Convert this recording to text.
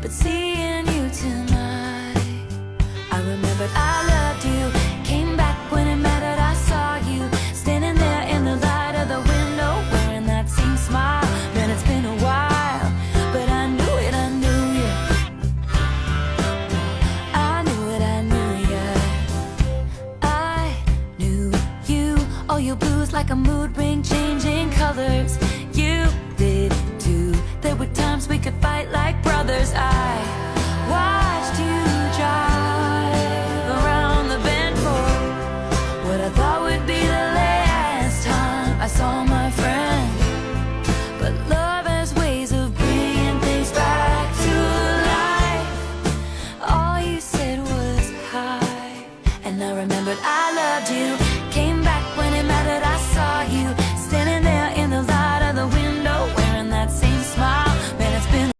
but seeing you tonight, I remembered I loved you. Came back when it mattered, I saw you standing there in the light of the window, wearing that same smile. Man, it's been a while, but I knew it, I knew you. I knew it, I knew you. I knew you. All your blues like a mood ring, changing colors. You did too. There were times we could fight like brothers.